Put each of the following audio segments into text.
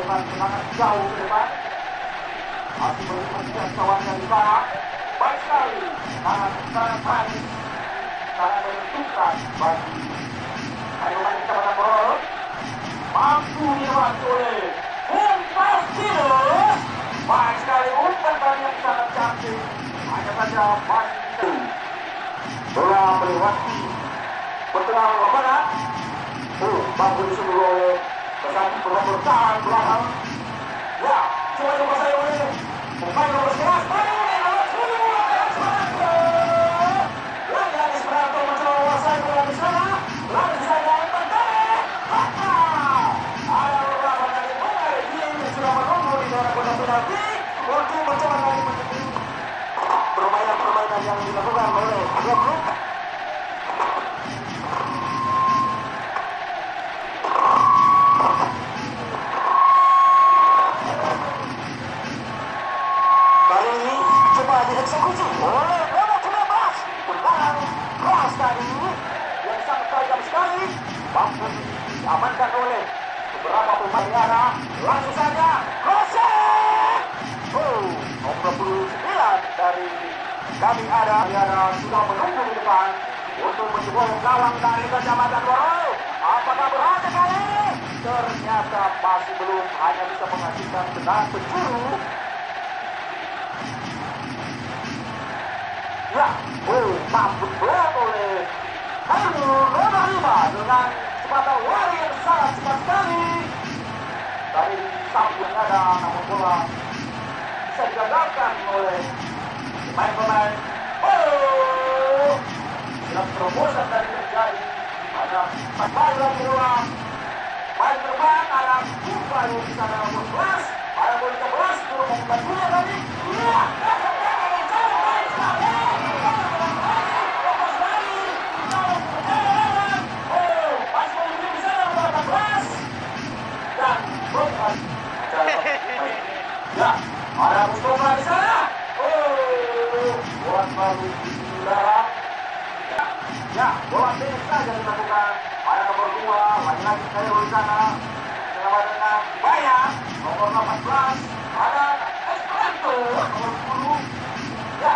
dengan semangat jauh ke depan. Masih melihat kawannya di sana. Baik sekali. Sangat manis. Sangat menentukan bagi pemain Kecamatan Borol. Mampu dilewati oleh Fantastilus. Baik sekali umpan yang sangat cantik. Hanya saja masih bola melewati pertengahan lapangan. Mampu disuruh oleh kesatu bertahan belakang. Ya, coba saya oleh pemain nomor 11. Esperanto mencoba menguasai bola di sana. Lalu di sana umpan tarik. Ada beberapa dari pemain tim yang sudah menunggu di dalam kotak penalti untuk mencoba lagi menuju permainan yang dilakukan oleh klub. Kali ini coba dieksekusi oleh nomor 19. Tendangan keras tadi yang sangat tajam sekali. Mampu diamankan oleh beberapa pemain Yara. Langsung saja crossing. Nomor 29 dari kami ada Yara sudah menunggu di depan untuk menjebol gawang dari Kecamatan Borol. Apakah berhasil kali ini? Ternyata masih belum, hanya bisa menghasilkan tendangan penjuru. Ya, mampu dibuat oleh nomor 5 dengan sepatah lari yang sangat cepat sekali. Dari sambung ada namun bola bisa digagalkan oleh pemain-pemain. Silang terobosan dari terjadi. Ada pemain bola. Main terbang ada Kupay di sana nomor 11. Ada bola 13 turun membantunya tadi. Iya. Ya, ada Mustafa di sana. Bola baru di udara. Ya, bola pendek saja dilakukan. Ada nomor 2, lagi-lagi Cairo di sana. Bersama dengan Bayang, nomor 18. Ada Esperanto, nomor 10. Ya,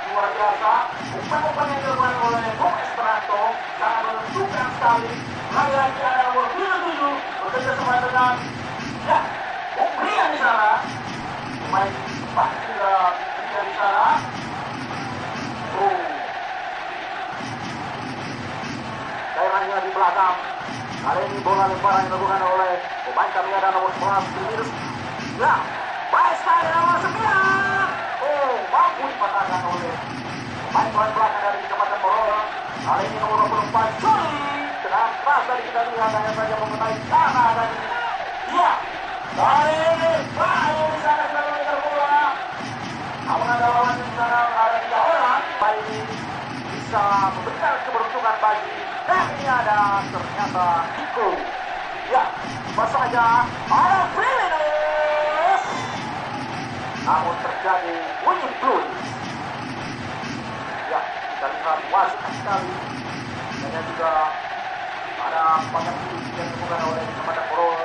luar biasa. Umpan-umpan yang dilakukan oleh Bung Esperanto sangat menentukan sekali. Lagi-lagi ada nomor 27 bekerja sama dengan ya, Bung Rian di sana. Pemain Pak juga bekerja di sana. Daerahnya di belakang. Kali ini bola lemparan yang dilakukan oleh pemain kami ada nomor 11 Bimirus. Ya, baik sekali nomor 9. Mampu dipatahkan oleh pemain belakang dari Kecamatan Borol. Kali ini nomor 24 Juli. Tenang keras dari kita lihat hanya saja mengenai tanah tadi. Iya, kali ini Bayu di sana sudah mengejar bola. Namun ada lawan di sana ada 3 orang. Bayu ini bisa memberikan keberuntungan bagi ini ada ternyata Iko. Ya, pas saja ada Prilinus. Namun terjadi bunyi blue. Ya, kita lihat wasit sekali. Dan juga ada banyak titik yang dilakukan oleh Kecamatan Borol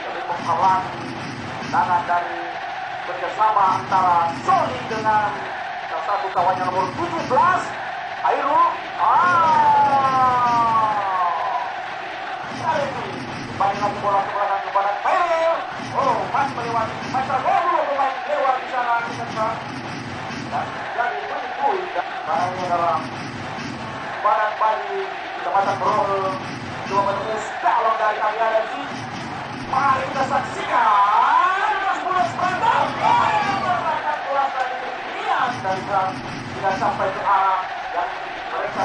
demi menghalangi tendangan dari kerjasama antara Soli dengan salah satu kawannya nomor 17 Airu. Kali ini kembali lagi bola ke belakang kepada Peril. Masih melewati Maestra Golu, pemain lewat di sana dan jadi menikui barangnya dalam badan Bali Kecamatan Borol. Coba menembus dalam dari kami ada di. Mari kita saksikan bola sepanjang bola tadi lihat dari belakang tidak sampai ke arah yang mereka.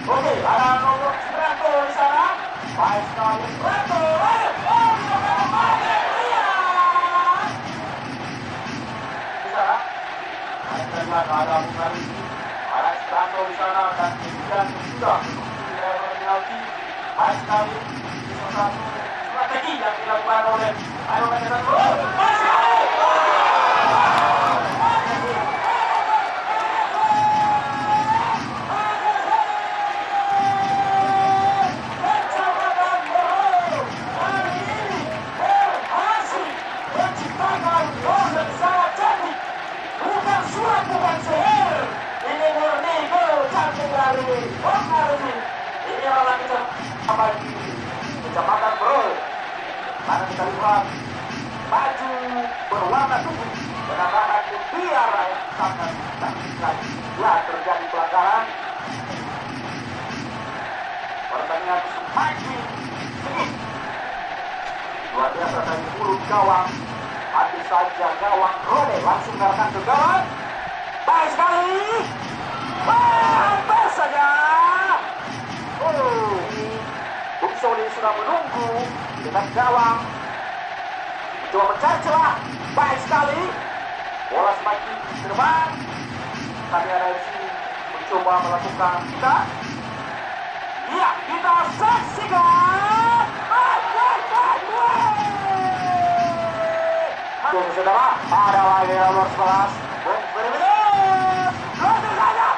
Oke, ada nomor Esperanto di sana. Baik sekali Esperanto. Di sana. Ada Bukari. Ada Esperanto di sana dan kemudian sudah menuju daerah penalti. Baik sekali. Salah satu strategi yang dilakukan oleh Ayo Kecamatan Borol. marking dari Bongardi. Ini adalah kecamatan bagi Kecamatan Bro. Karena kita lihat baju berwarna tubuh menambahkan mutiara yang sangat cantik sekali. Ya, terjadi pelanggaran. Pertandingan semakin sengit. Luar biasa dari mulut gawang. Hati saja gawang Rode langsung ngarahkan ke gawang. Baik sekali. Hampir saja. Bung Soli sudah menunggu dengan gawang. Coba mencari celah. Baik sekali. Bola semakin terbang. Kami ada di sini mencoba melakukan kita. Ya, kita saksikan. Saudara, ada lagi nomor 11. Bung Firmino. Lanjut saja.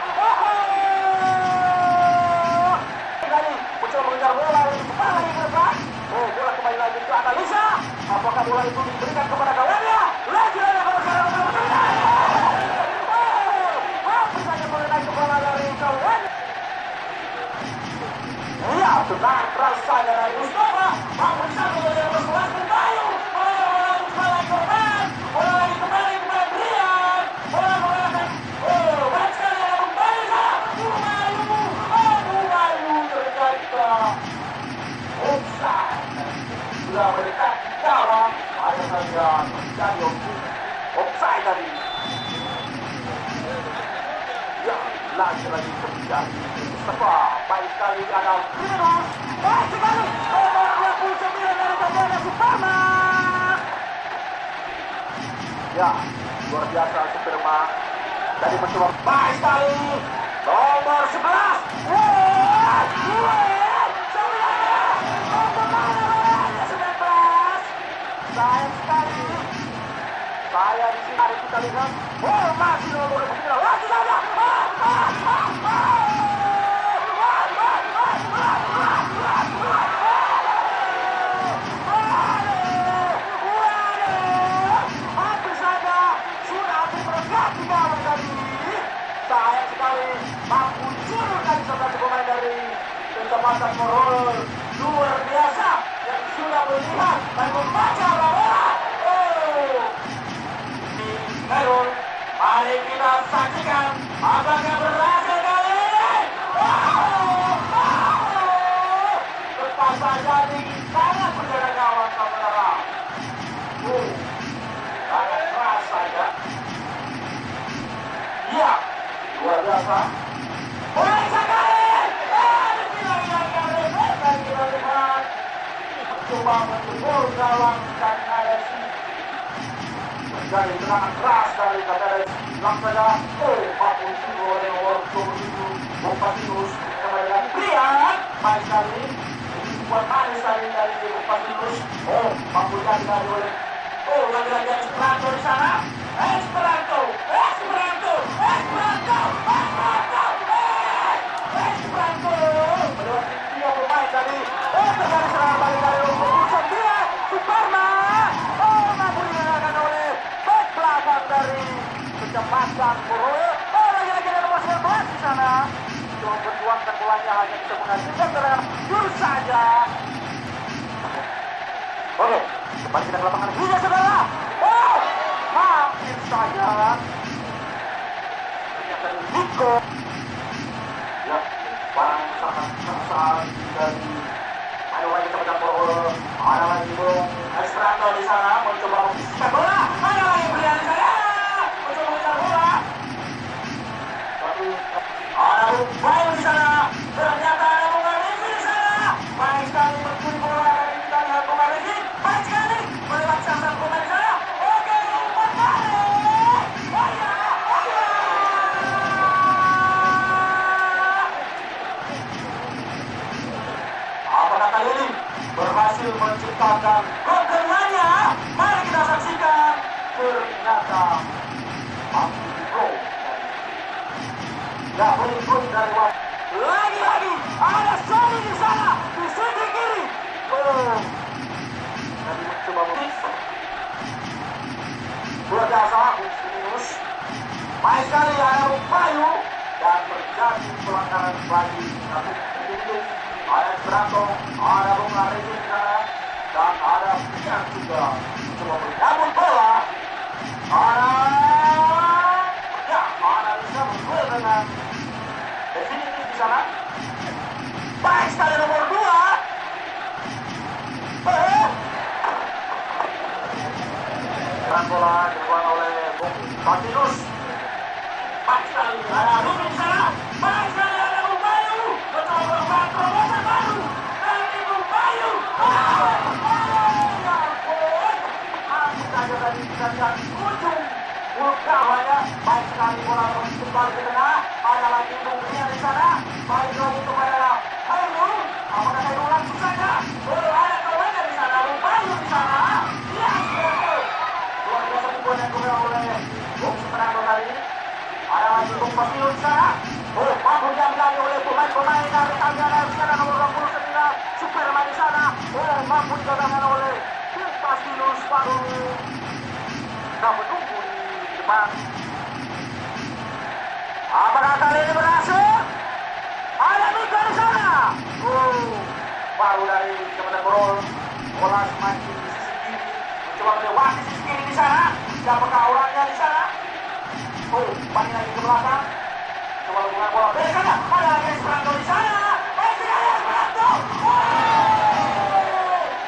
Kali mencoba mengejar bola untuk kembali lagi ke depan. Bola kembali lagi ke Analisa. Apakah bola itu diberikan kepada kawannya? Lagi kalau sekarang hampir saja boleh naik ke bola dari kawan. Iya, tenang keras saja dari Mustafa. Mampu satu dari nomor 11 Bukayu. Bola lagi kembali kepada Brian. Bola menggunakan. Baik sekali ada Bukayu sana. Bukayu terjaga. Offside. Sudah mendekat gawang. Ada saja terjadi offside tadi. Ya, lagi terjadi. Mustafa, baik sekali ada Firmino. Baik sekali. Nomor 29 dari Tadana Suparma. Ya, luar biasa Suparma. Tadi mencoba baik sekali. Nomor 11. Sayang sekali. Saya di sini hari kita lihat. Masih nomor 29. Lagi saja. Hampir saja sudah hampir berganti gawang tadi. Sayang sekali mampu juru dari salah satu pemain dari Kecamatan Morol. Luar biasa yang sudah melihat dan membaca bola. Herul, mari kita saksikan apakah berhasil kali ini. Lepasan jadi sangat menjaga gawang saudara. Sangat keras saja. Iya, luar biasa. Baik sekali. Kita lihat. Coba menjebol gawang dan ada sini. Terjadi serangan keras dari Katara. Langsung saja. Mampu disuruh oleh nomor 27 Bompatinus. Kembali lagi. Brian. Baik sekali. Buat manis dari Bompatinus. Mampu diambil oleh. Lagi-lagi Esperanto di sana. Esperanto. Melewati 3 pemain tadi. Terjadi serangan balik dari nomor 29 Suparma. Mampu dinyalakan oleh back belakang dari Kecamatan Boroyo. Lagi-lagi ada nomor 19 di sana. Cuma berjuangkan bolanya hanya bisa menghasilkan serangan jurus saja. Oke, kembali kita ke lapangan hingga saudara. Hampir saja. Ternyata Nico. Ya, barang sangat kesal dari ada lagi Kecamatan Boroyo. Ada lagi Bung Esperanto di sana mencoba mempisahkan bola. Ada lagi Brian di sana mencoba mengejar bola. Tapi ada Bung Bayu di sana. Ternyata ada Bung Arifin di sana. Baik sekali mencuri bola dari kita lihat Bung Arifin. Baik sekali melewati sasar bola di sana. Oke, umpan balik. Apakah kali ini berhasil menciptakan gol keduanya? Mari kita saksikan. Ternyata mampu gol. Ya, gol dari Wak. Lagi-lagi ada Sony di sana di sisi kiri. Tadi mencoba mengejar. Luar biasa, Firmino. Baik sekali ada Bayu. dan terjadi pelanggaran bagi satu individu. Ada Esperanto, ada Bung Arifin di sana, dan ada Pian juga mencoba menyambut bola. Ada bisa berduel dengan definitif di sana. Baik sekali nomor 2. Dan bola dibuang oleh Bung Martinus. Baik sekali ada Ruben di sana. Baik sekali ada Bung Bayu. Mencoba melakukan terobosan baru dari Bung Bayu. Aku saja tadi bisa lihat ujung kawannya. Baik sekali bola terus kembali ke tengah. Ada lagi Bung Rian di sana. Baik lagi kepada Hairul. Apakah Hairul langsung saja? Ada kawannya di sana. Bung Bayu di sana. Ya, luar biasa dibuat yang diberikan oleh Bung Esperanto kali ini. Ada lagi Bung Pasio di sana. Mampu diambil oleh pemain-pemain dari Tanjana di sana nomor 29 Superman di sana. Mampu dikatakan oleh Bung Pasio baru. Kita menunggu di depan. Apakah kali ini berhasil? Ada Mika di sana. Baru dari Kementerian Borol. Bola semakin di sisi kiri. Mencoba melewati sisi kiri di sana. Siapakah orangnya di sana? Balik lagi ke belakang. Coba hubungan bola. Dari sana. Ada lagi Esperanto di sana. Baik sekali Esperanto.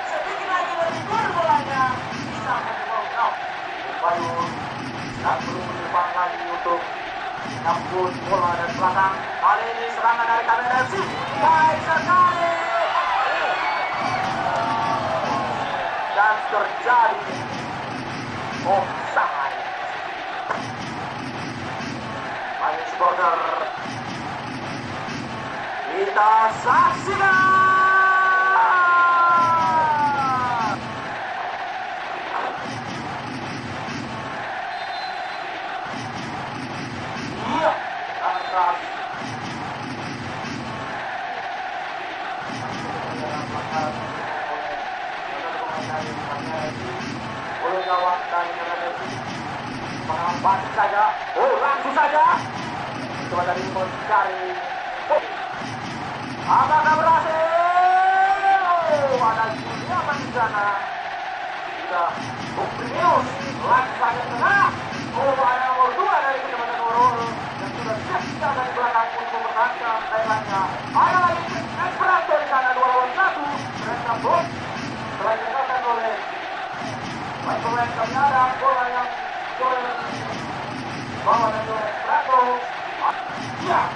Sedikit lagi lebih gol bolanya. Bisa menjebol. Bayu dan belum menyebar lagi untuk nyambut bola dari belakang. Kali ini serangan dari Kamera FC. Baik sekali. Dan terjadi offside. Baik supporter, kita saksikan. Iya, keras. Oleh gawang dari Kamera FC. Mengambil saja. Langsung saja. Coba tadi mencari. Apakah berhasil? Ada Juliaman di sana. Sudah Bukrius. Langsung saja tengah. Ada nomor 2 dari Kecamatan Borol. Dan sudah siap dari belakang untuk mempertahankan daerahnya. Ada lagi Esperanto di sana 2 lawan 1. Mereka blok. Setelah dikatakan oleh pemain kami ada bola yang bawa dari Esperanto. Ya,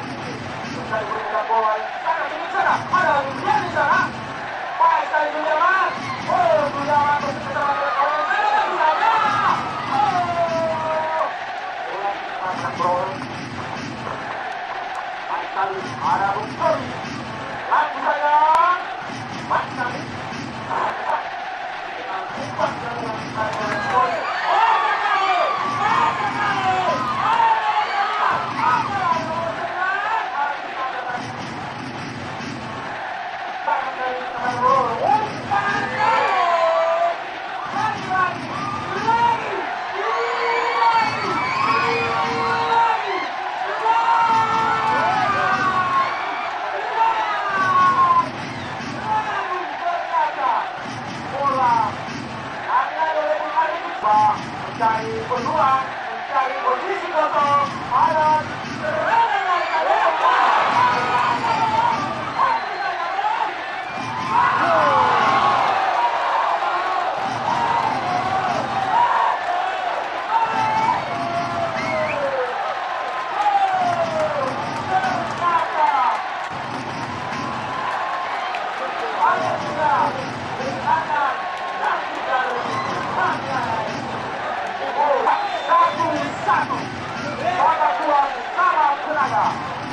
terjadi perbuatan bola. Sana tinggi sana. Ada lagi Julian di sana. Baik sekali Julian. Julian masih bersama dengan kawan sana di sana. Bola dimakan Borol. Baik sekali ada Bung Sori. Langsung saja. Baik sekali. Dengan umpan yang dilakukan oleh Sori. Mencari peluang, mencari posisi kosong, ada serangan dari Kaleo.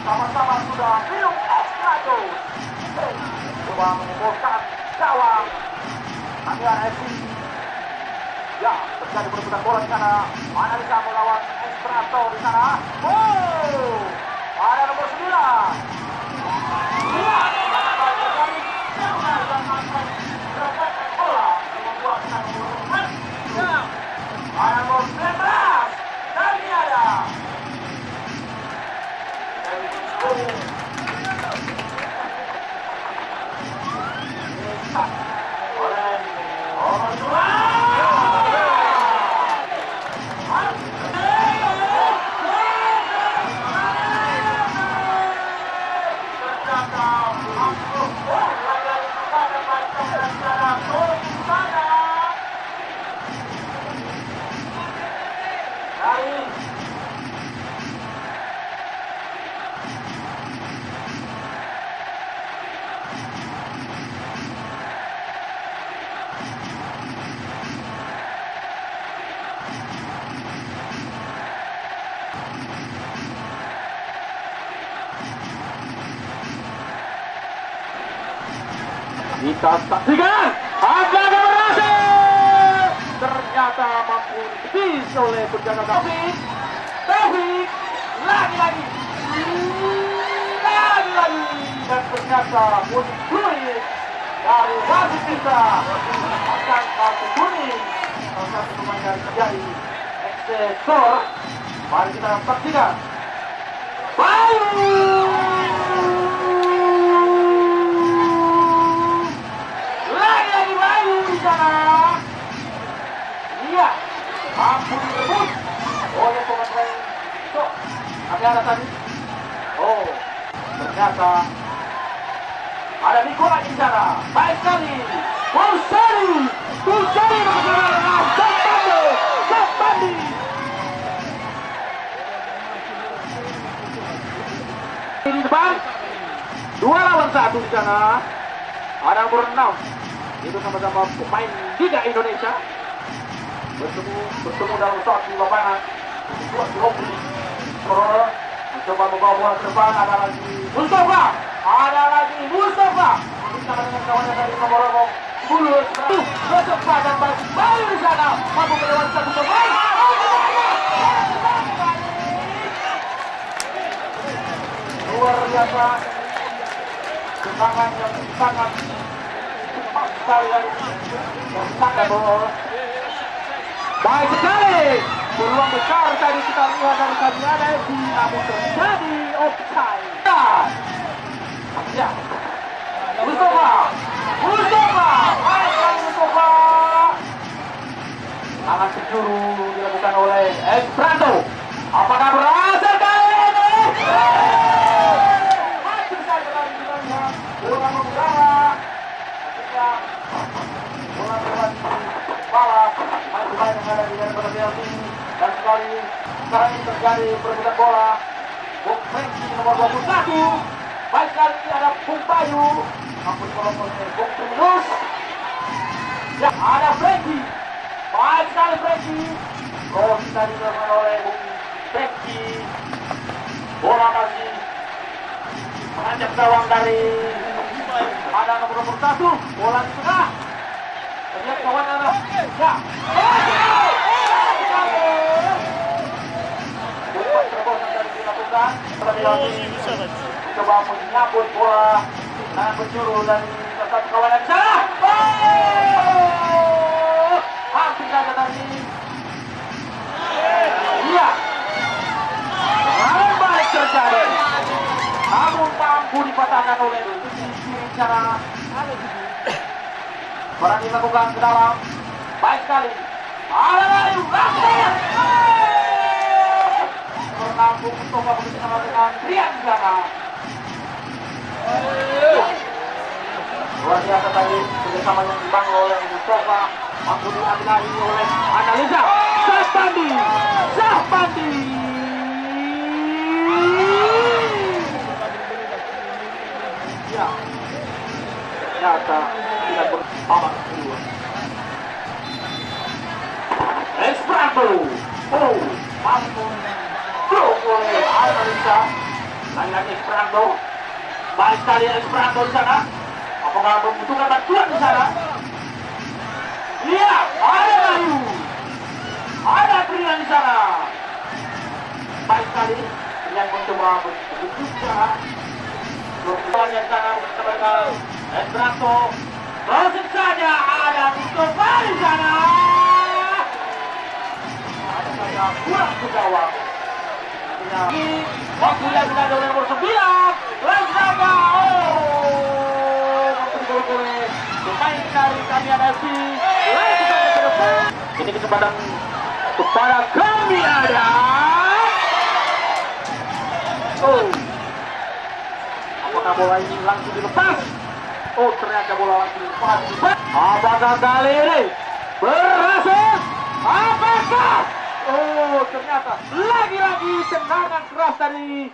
Sama-sama sudah minum extra dose. Coba mengumpulkan gawang Tanjana FC. Ya, terjadi perebutan bola di sana. Mana bisa melawan Esperanto di sana. Ada nomor 9. Ya, terjadi bola membuat nomor 4. Ada nomor 19. Dan ini ada Kita saksikan apakah berhasil. Ternyata mampu ditepis oleh penjaga Taufik. Lagi-lagi dan ternyata muncul dari wasit kita akan kartu kuning. Salah satu pemain dari terjadi Excelsior. Mari kita saksikan. Bayu lagi Bayu di sana. Iya, mampu direbut oleh pemain itu. Tapi ada tadi. Oh, ternyata ada Nikola di sana. Baik sekali. Pulsari bersama Sapandi. Di depan 2 lawan 1 di sana. Ada nomor 6. Itu sama-sama pemain Liga Indonesia. Bertemu dalam satu lapangan. Mencoba membawa bola ke depan. Ada lagi Mustafa. Bersama dengan kawannya dari nomor 10. Kecepatan bagi Bayu di sana. Mampu melewati satu pemain. Luar biasa. Serangan yang sangat cepat sekali dari sangat bola. Baik sekali. Peluang besar tadi kita lihat dari Kadiana FC, namun terjadi offside. Ya, Mustafa. Tangan penjuru dilakukan oleh Esperanto. Apakah berhasil kali ini? Masih saja dari kita bola mengudara. Ketika bola berlari balas, masih banyak yang ada di dalam BLT. Dan sekali sekarang ini terjadi perebutan bola. Bung Franky nomor 21. Baik sekali ada Bung Bayu. Mampu tolong oleh Bung Terus. Ya, ada Franky. Baik sekali Franky. Oh, kita dilakukan oleh Bung Franky. Bola masih mengancam gawang dari ada nomor 1. Bola di tengah. Lihat kawan ada. Ya. Terobosan dari dilakukan. Coba menyambut bola. Nah, penjuru dari satu kawan yang salah. Hampir saja tadi. Iya. Balik terjadi. Namun mampu dipatahkan oleh kiri cara. Barang dilakukan ke dalam. Baik sekali. Ada Bayu. Menampung mencoba bersama dengan Rian Gana. Luar biasa tadi kerjasama yang dibangun oleh Mustafa. Mampu diambil oleh Analisa Sapandi. Ya, ternyata tidak berpapak kedua. Esperanto. Oh, mampu blok oleh Analisa. Lagi-lagi Esperanto. Baik sekali Esperanto di sana. Apakah membutuhkan bantuan di sana? Iya, ada Bayu. Ada Brian di sana. Baik sekali. Brian mencoba berbuka. Berbuka yang sana bersama Esperanto. Langsung saja ada Mustafa di sana. Ada saja kurang ke gawang. Waktu yang berada oleh nomor 9. Langsung pemain dari Kadiana FC. Ini kesempatan kepada Kadiana. Oh, apakah bola ini langsung dilepas? Oh, ternyata bola langsung dilepas. Apakah kali ini berhasil? Apakah? Oh, ternyata lagi-lagi tendangan keras dari